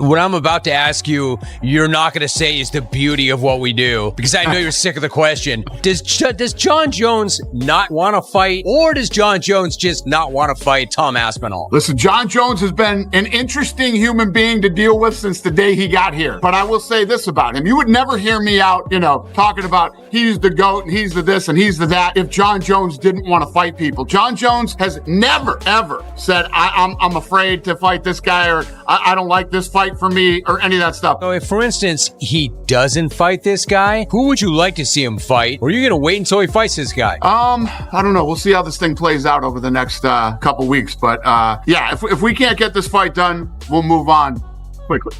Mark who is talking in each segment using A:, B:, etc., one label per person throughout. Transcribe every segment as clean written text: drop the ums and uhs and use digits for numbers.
A: what I'm about to ask you, you're not going to say is the beauty of what we do, because I know you're sick of the question. Does Jon Jones not want to fight, or does Jon Jones just not want to fight Tom Aspinall?
B: Listen, Jon Jones has been an interesting human being to deal with since the day he got here. But I will say this about him. You would never hear me out, talking about he's the GOAT and he's the this and he's the that if Jon Jones didn't want to fight people. Jon Jones has never, ever said, I'm afraid to fight this guy, or I don't like this fight for me, or any of that stuff.
A: So if, for instance, he doesn't fight this guy, who would you like to see him fight? Or are you going to wait until he fights this guy?
B: I don't know. We'll see how this thing plays out over the next couple weeks. But yeah, if we can't get this fight done, we'll move on quickly.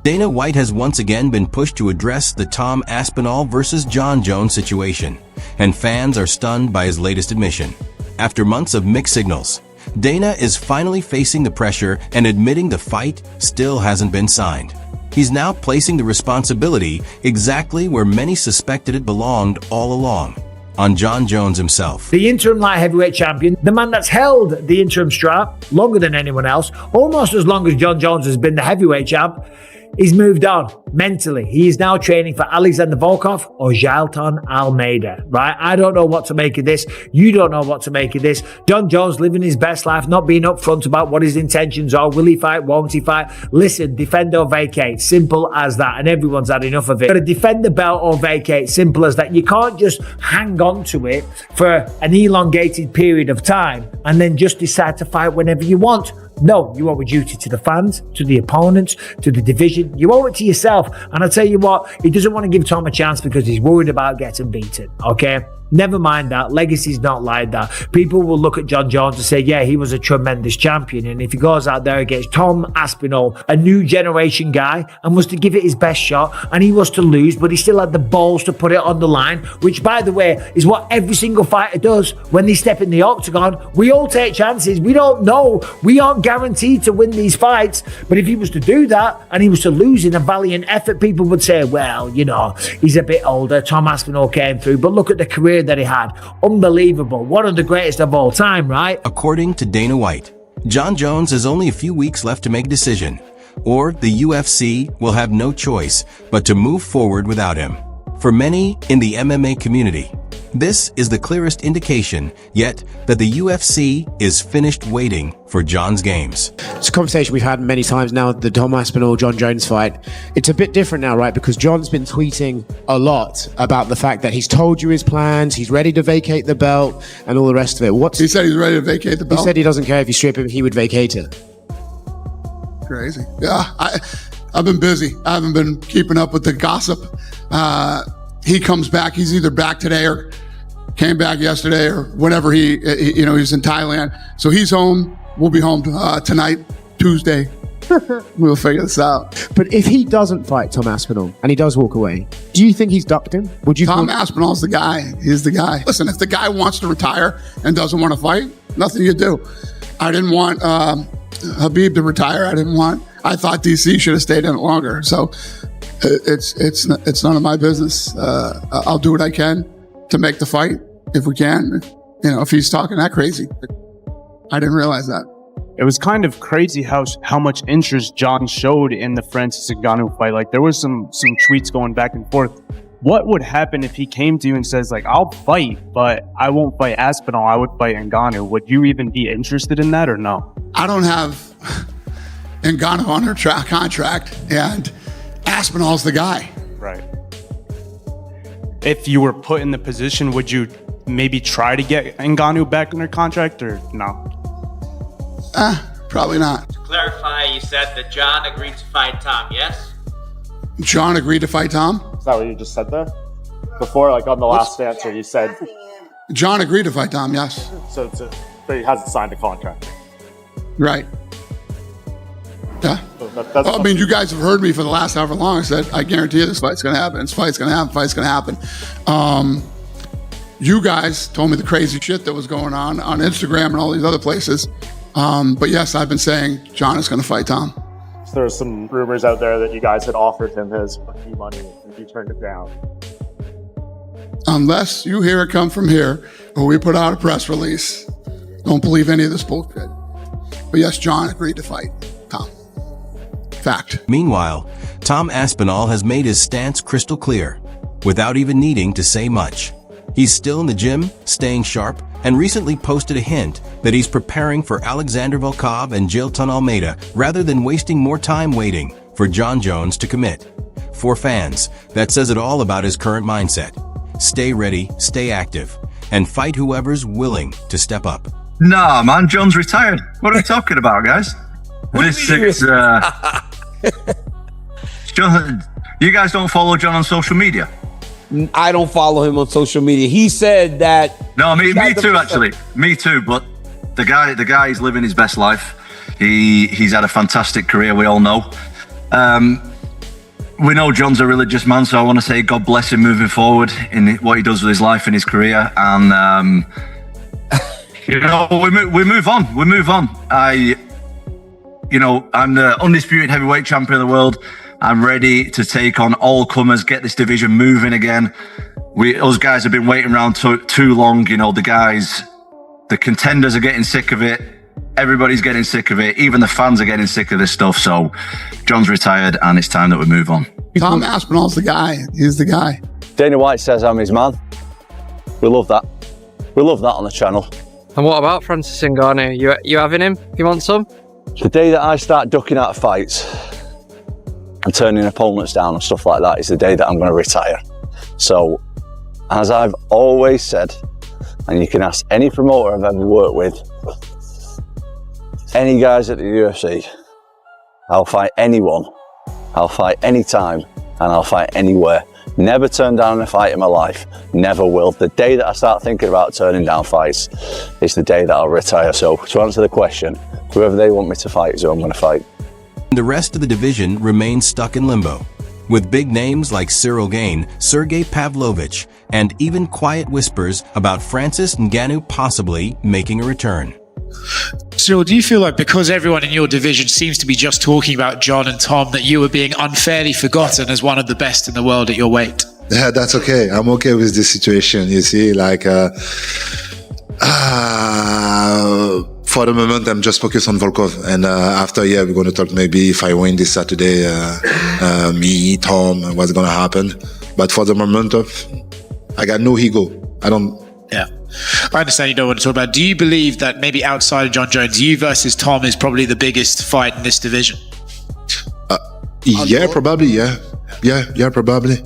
C: Dana White has once again been pushed to address the Tom Aspinall versus Jon Jones situation, and fans are stunned by his latest admission. After months of mixed signals, Dana is finally facing the pressure and admitting the fight still hasn't been signed. He's now placing the responsibility exactly where many suspected it belonged all along, on Jon Jones himself.
D: The interim light heavyweight champion, the man that's held the interim strap longer than anyone else, almost as long as Jon Jones has been the heavyweight champ, he's moved on mentally. He is now training for Alexander Volkov or Jailton Almeida, right? I don't know what to make of this. You don't know what to make of this. Jon Jones living his best life, not being upfront about what his intentions are. Will he fight? Won't he fight? Listen, defend or vacate. Simple as that. And everyone's had enough of it. Got to defend the belt or vacate. Simple as that. You can't just hang on to it for an elongated period of time and then just decide to fight whenever you want. No, you owe a duty to the fans, to the opponents, to the division. You owe it to yourself. And I'll tell you what, he doesn't want to give Tom a chance because he's worried about getting beaten, okay? Never mind that. Legacy's not like that. People will look at Jon Jones and say, yeah, he was a tremendous champion. And if he goes out there against Tom Aspinall, a new generation guy, and was to give it his best shot, and he was to lose, but he still had the balls to put it on the line, which, by the way, is what every single fighter does when they step in the octagon. We all take chances. We don't know. We aren't guaranteed to win these fights. But if he was to do that, and he was to lose in a valiant effort, people would say, well, he's a bit older. Tom Aspinall came through. But look at the career that he had. Unbelievable. One of the greatest of all time, right?
C: According to Dana White, Jon Jones has only a few weeks left to make a decision, or the UFC will have no choice but to move forward without him. For many in the MMA community, this is the clearest indication yet that the UFC is finished waiting for Jon's games.
E: It's a conversation we've had many times now, the Tom Aspinall-Jon Jones fight. It's a bit different now, right? Because Jon's been tweeting a lot about the fact that he's told you his plans, he's ready to vacate the belt, and all the rest of it.
B: He said he's ready to vacate the belt?
E: He said he doesn't care if you strip him, he would vacate it.
B: Crazy. Yeah, I've been busy. I haven't been keeping up with the gossip. He comes back, he's either back today or came back yesterday or whenever he's in Thailand. So he's home. We'll be home tonight, Tuesday. We'll figure this out.
E: But if he doesn't fight Tom Aspinall and he does walk away, do you think he's ducked him?
B: Tom Aspinall's the guy. He's the guy. Listen, if the guy wants to retire and doesn't want to fight, nothing you do. I didn't want Habib to retire. I thought DC should have stayed in it longer. So it's none of my business. I'll do what I can to make the fight if we can. If he's talking that crazy. I didn't realize that.
F: It was kind of crazy how much interest Jon showed in the Francis Ngannou fight. Like, there was some tweets going back and forth. What would happen if he came to you and says, like, I'll fight, but I won't fight Aspinall, I would fight Ngannou? Would you even be interested in that or no?
B: I don't have Ngannou under contract, and Aspinall's the guy.
F: Right. If you were put in the position, would you maybe try to get Ngannou back under contract or no?
B: Probably not.
G: To clarify, you said that Jon agreed to fight Tom, yes?
B: Jon agreed to fight Tom?
H: Is that what you just said there? Before, like on the last answer, you said...
B: Jon agreed to fight Tom, yes.
H: So but he hasn't signed a contract.
B: Right. Yeah.
H: So
B: you guys have heard me for the last however long. I said, I guarantee you this fight's going to happen. This fight's going to happen. Fight's going to happen. You guys told me the crazy shit that was going on Instagram and all these other places. But yes, I've been saying Jon is going to fight Tom.
H: So there's some rumors out there that you guys had offered him his money and he turned it down.
B: Unless you hear it come from here or we put out a press release, don't believe any of this bullshit. But yes, Jon agreed to fight Tom. Fact.
C: Meanwhile, Tom Aspinall has made his stance crystal clear, without even needing to say much. He's still in the gym, staying sharp, and recently posted a hint that he's preparing for Alexander Volkov and Jailton Almeida rather than wasting more time waiting for Jon Jones to commit. For fans, that says it all about his current mindset. Stay ready, stay active, and fight whoever's willing to step up.
I: Nah, man, John's retired. What are we talking about, guys? This is, John, you guys don't follow John on social media?
J: I don't follow him on social media. He said that.
I: No, me too, actually. Me too, but the guy is living his best life. He's had a fantastic career, we all know. We know John's a religious man, so I want to say God bless him moving forward in what he does with his life and his career. And, you know, we move on. We move on. I'm the undisputed heavyweight champion of the world. I'm ready to take on all comers, get this division moving again. Us guys have been waiting around too long. You know, the contenders are getting sick of it. Everybody's getting sick of it. Even the fans are getting sick of this stuff. So John's retired and it's time that we move on.
B: Tom Aspinall's the guy. He's the guy.
K: Dana White says I'm his man. We love that. We love that on the channel.
L: And what about Francis Ngannou? You having him? You want some?
K: The day that I start ducking out of fights and turning opponents down and stuff like that is the day that I'm going to retire. So, as I've always said, and you can ask any promoter I've ever worked with, any guys at the UFC, I'll fight anyone, I'll fight anytime, and I'll fight anywhere. Never turned down a fight in my life, never will. The day that I start thinking about turning down fights is the day that I'll retire. So, to answer the question, whoever they want me to fight is who I'm going to fight.
C: The rest of the division remains stuck in limbo, with big names like Cyril Gane, Sergey Pavlovich, and even quiet whispers about Francis Ngannou possibly making a return.
M: Cyril, do you feel like because everyone in your division seems to be just talking about John and Tom, that you were being unfairly forgotten as one of the best in the world at your weight?
N: Yeah, that's okay. I'm okay with this situation. You see, like, for the moment, I'm just focused on Volkov. And after, we're going to talk maybe if I win this Saturday, me, Tom, what's going to happen. But for the moment, I got no ego.
M: Yeah. I understand you don't want to talk about it. Do you believe that maybe outside of Jon Jones, you versus Tom is probably the biggest fight in this division?
N: Yeah, probably, yeah. Yeah, probably.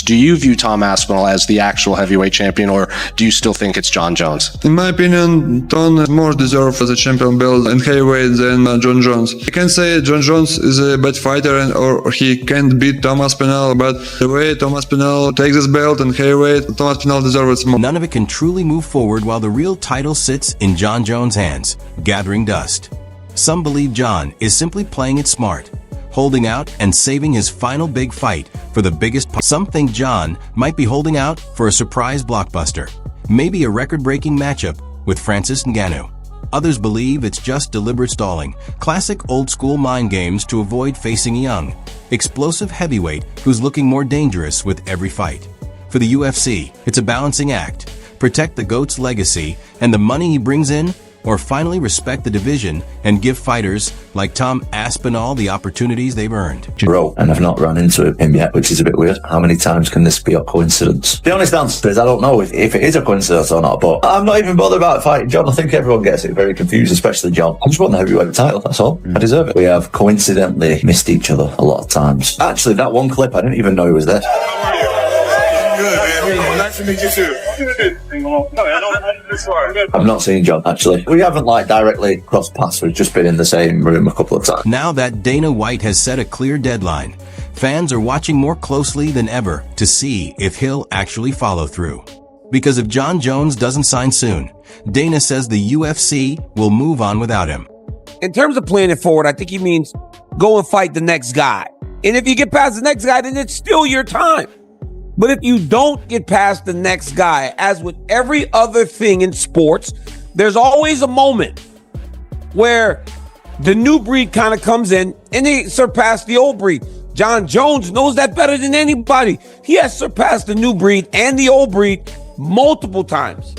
O: Do you view Tom Aspinall as the actual heavyweight champion, or do you still think it's Jon Jones?
P: In my opinion, Tom more deserves the champion belt in heavyweight than Jon Jones. I can say Jon Jones is a bad fighter or he can't beat Tom Aspinall, but the way Tom Aspinall takes this belt in heavyweight, Tom Aspinall deserves it more.
C: None of it can truly move forward while the real title sits in Jon Jones' hands, gathering dust. Some believe Jon is simply playing it smart, holding out and saving his final big fight for the biggest. Some think Jon might be holding out for a surprise blockbuster, maybe a record-breaking matchup with Francis Ngannou. Others believe it's just deliberate stalling, classic old-school mind games to avoid facing a young, explosive heavyweight who's looking more dangerous with every fight. For the UFC, it's a balancing act. Protect the GOAT's legacy and the money he brings in, or finally respect the division and give fighters like Tom Aspinall the opportunities they've earned.
Q: And I've not run into him yet, which is a bit weird. How many times can this be a coincidence? The honest answer is I don't know if it is a coincidence or not, but I'm not even bothered about fighting John. I think everyone gets it very confused, especially John. I just want the heavyweight title, that's all. I deserve it. We have coincidentally missed each other a lot of times. Actually, that one clip, I didn't even know he was there.
R: Nice to meet you too.
Q: I've not seen John, actually. We haven't directly crossed paths. We've just been in the same room a couple of times.
C: Now that Dana White has set a clear deadline, fans are watching more closely than ever to see if he'll actually follow through. Because if Jon Jones doesn't sign soon, Dana says the UFC will move on without him.
J: In terms of planning forward, I think he means go and fight the next guy. And if you get past the next guy, then it's still your time. But if you don't get past the next guy, as with every other thing in sports, there's always a moment where the new breed kind of comes in and they surpass the old breed. Jon Jones knows that better than anybody. He has surpassed the new breed and the old breed multiple times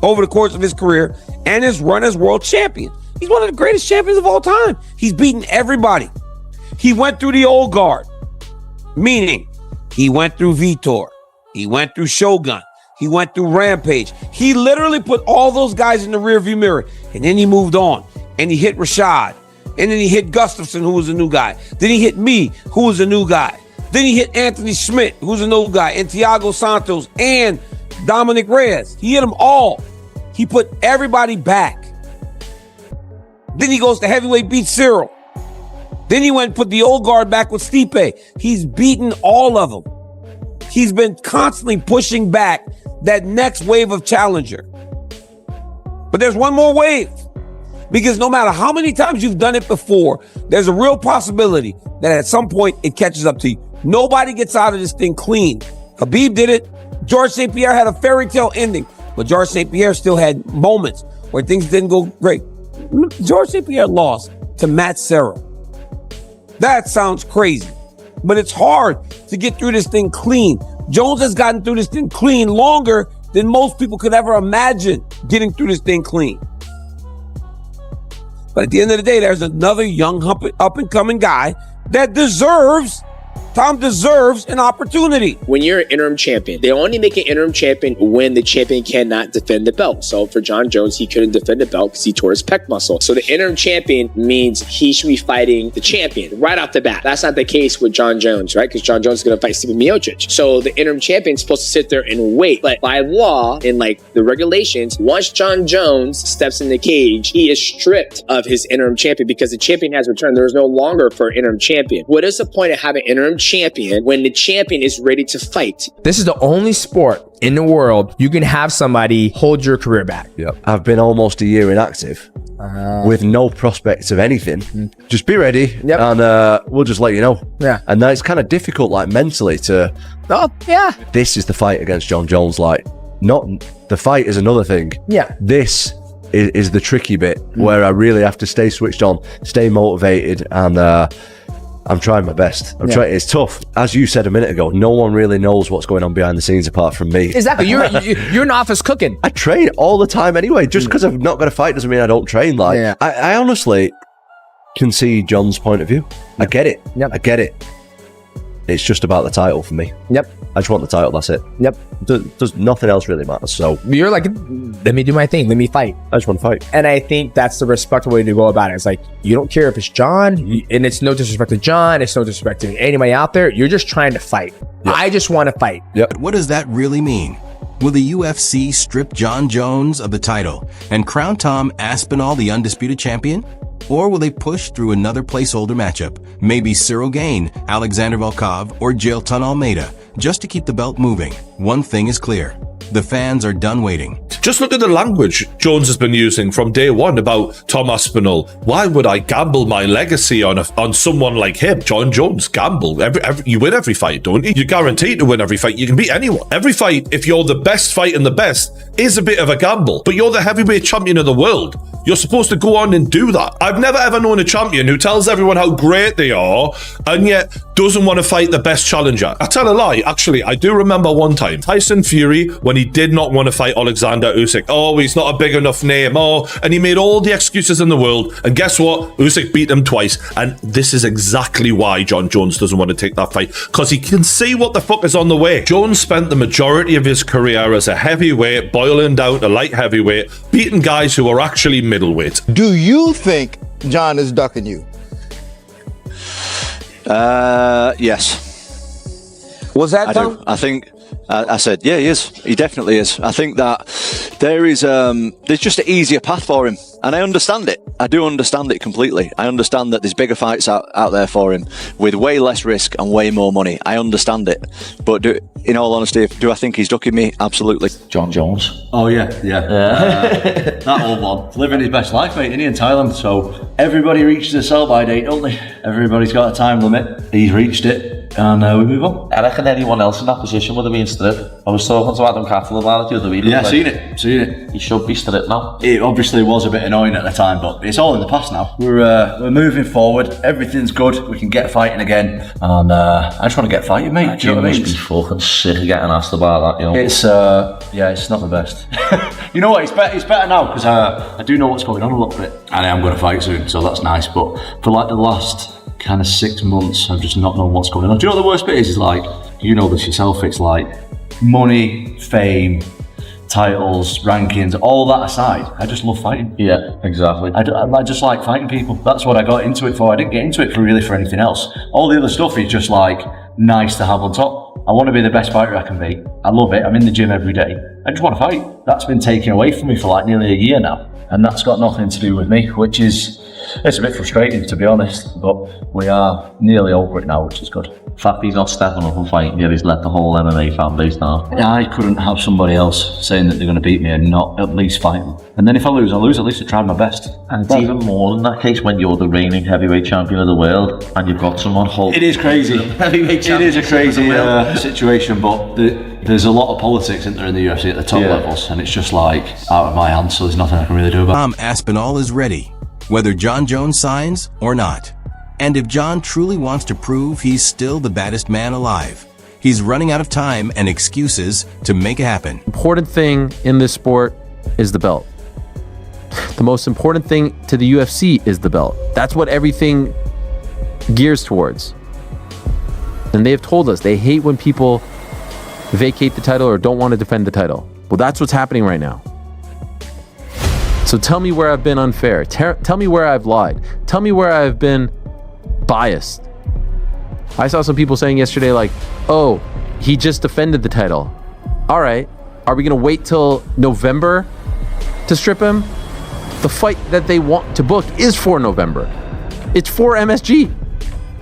J: over the course of his career and his run as world champion. He's one of the greatest champions of all time. He's beaten everybody. He went through the old guard, meaning he went through Vitor, he went through Shogun, he went through Rampage. He literally put all those guys in the rearview mirror, and then he moved on, and he hit Rashad, and then he hit Gustafsson, who was a new guy. Then he hit me, who was a new guy. Then he hit Anthony Schmidt, who's a new guy, and Thiago Santos, and Dominic Reyes. He hit them all. He put everybody back. Then he goes to heavyweight, beat Cyril. Then he went and put the old guard back with Stipe. He's beaten all of them. He's been constantly pushing back that next wave of challenger. But there's one more wave. Because no matter how many times you've done it before, there's a real possibility that at some point it catches up to you. Nobody gets out of this thing clean. Khabib did it. George St. Pierre had a fairy tale ending, but George St. Pierre still had moments where things didn't go great. George St. Pierre lost to Matt Serra. That sounds crazy, but it's hard to get through this thing clean. Jones has gotten through this thing clean longer than most people could ever imagine getting through this thing clean. But at the end of the day, there's another young up-and-coming guy that Tom deserves an opportunity.
R: When you're an interim champion, they only make an interim champion when the champion cannot defend the belt. So for Jon Jones, he couldn't defend the belt because he tore his pec muscle. So the interim champion means he should be fighting the champion right off the bat. That's not the case with Jon Jones, right? Because Jon Jones is going to fight Stipe Miocic. So the interim champion is supposed to sit there and wait. But by law, in like the regulations, once Jon Jones steps in the cage, he is stripped of his interim champion because the champion has returned. There is no longer for an interim champion. What is the point of having interim champion when the champion is ready to fight?
S: This is the only sport in the world you can have somebody hold your career back.
T: Yep. I've been almost a year inactive with no prospects of anything. Just be ready and we'll just let you know.
S: Yeah.
T: And then it's kind of difficult, like mentally to, this is the fight against Jon Jones. Like, not the fight is another thing.
S: Yeah.
T: This is the tricky bit where I really have to stay switched on, stay motivated, and I'm trying my best. It's tough. As you said a minute ago, no one really knows what's going on behind the scenes apart from me.
S: Exactly. You're in office cooking.
T: I train all the time anyway. Just because I've not got a fight doesn't mean I don't train. Like, I honestly can see Jon's point of view. I get it. I get it. It's just about the title for me. I just want the title, that's it. Does nothing else really matter. So
S: you're like, let me do my thing, let me fight.
T: I just want to fight.
S: And I think that's the respectful way to go about it. It's like, you don't care if it's Jon, and it's no disrespect to Jon, it's no disrespect to anybody out there. You're just trying to fight. I just want to fight.
C: But what does that really mean? Will the UFC strip Jon Jones of the title and crown Tom Aspinall the undisputed champion? Or will they push through another placeholder matchup, maybe Cyril Gane, Alexander Volkov, or Jailton Almeida, just to keep the belt moving? One thing is clear. The fans are done waiting.
U: Just look at the language Jones has been using from day one about Tom Aspinall. Why would I gamble my legacy on someone like him? Jon Jones, gamble. You win every fight, don't you? You're guaranteed to win every fight. You can beat anyone. Every fight, if you're the best fighting the best, is a bit of a gamble. But you're the heavyweight champion of the world. You're supposed to go on and do that. I've never ever known a champion who tells everyone how great they are and yet doesn't want to fight the best challenger. I tell a lie. Actually, I do remember one time, Tyson Fury, when he did not want to fight Alexander Usyk. Oh, he's not a big enough name. Oh, and he made all the excuses in the world. And guess what? Usyk beat him twice. And this is exactly why Jon Jones doesn't want to take that fight. Because he can see what the fuck is on the way. Jones spent the majority of his career as a heavyweight, boiling down to light heavyweight, beating guys who are actually middleweight.
V: Do you think Jon is ducking you?
K: Yes.
J: Was that
K: I
J: Tom?
K: do. I think I said, yeah, he is. He definitely is. I think that there's just an easier path for him. And I understand it. I do understand it completely. I understand that there's bigger fights out there for him with way less risk and way more money. I understand it. But in all honesty, do I think he's ducking me? Absolutely.
Q: Jon Jones. Oh, yeah. That old man. Living his best life, mate, isn't he, in Thailand? So everybody reaches a sell-by date, don't they? Everybody's got a time limit. He's reached it, and we move on.
W: I reckon anyone else in that position would have been stripped. I was talking to Adam Cattle about it the other week.
Q: Yeah, seen it.
W: He should be stripped now.
Q: It obviously was a bit annoying at the time, but it's all in the past now. We're moving forward. Everything's good. We can get fighting again, and I just want to get fighting, mate. Do you know what I mean?
W: Must be fucking sick of getting asked about that, you know.
Q: It's it's not the best. You know what? It's better now because I do know what's going on a little bit, and I am going to fight soon, so that's nice. But for like the last
W: kind of 6 months of just not knowing what's going on. Do you know what the worst bit is? Is like, you know this yourself, it's like money, fame, titles, rankings, all that aside, I just love fighting. Yeah, exactly. I just like fighting people. That's what I got into it for. I didn't get into it for anything else. All the other stuff is just like nice to have on top. I want to be the best fighter I can be. I love it. I'm in the gym every day. I just want to fight. That's been taken away from me for like nearly a year now. And that's got nothing to do with me, which is, it's a bit frustrating to be honest, but we are nearly over it now, which is good. The fact he's not stepping up and fighting yet, he's let the whole MMA fan base down. I couldn't have somebody else saying that they're going to beat me and not at least fight them. And then if I lose, at least I tried my best. And it's even more than that case when you're the reigning heavyweight champion of the world and you've got someone hold. It is crazy. It is a crazy situation, but there's a lot of politics in there in the UFC at the top levels, and it's just like out of my hands, so there's nothing I can really do about it.
C: Tom Aspinall is ready, whether Jon Jones signs or not. And if Jon truly wants to prove he's still the baddest man alive, he's running out of time and excuses to make it happen.
A: Important thing in this sport is the belt. The most important thing to the UFC is the belt. That's what everything gears towards. And they have told us they hate when people vacate the title or don't want to defend the title. Well, that's what's happening right now. So tell me where I've been unfair. Tell me where I've lied. Tell me where I've been biased. I saw some people saying yesterday like, oh, he just defended the title. All right, are we gonna wait till November to strip him? The fight that they want to book is for November. It's for MSG.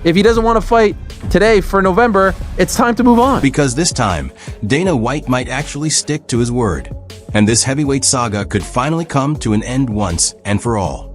A: If he doesn't want to fight today for November, it's time to move on.
C: Because this time, Dana White might actually stick to his word. And this heavyweight saga could finally come to an end once and for all.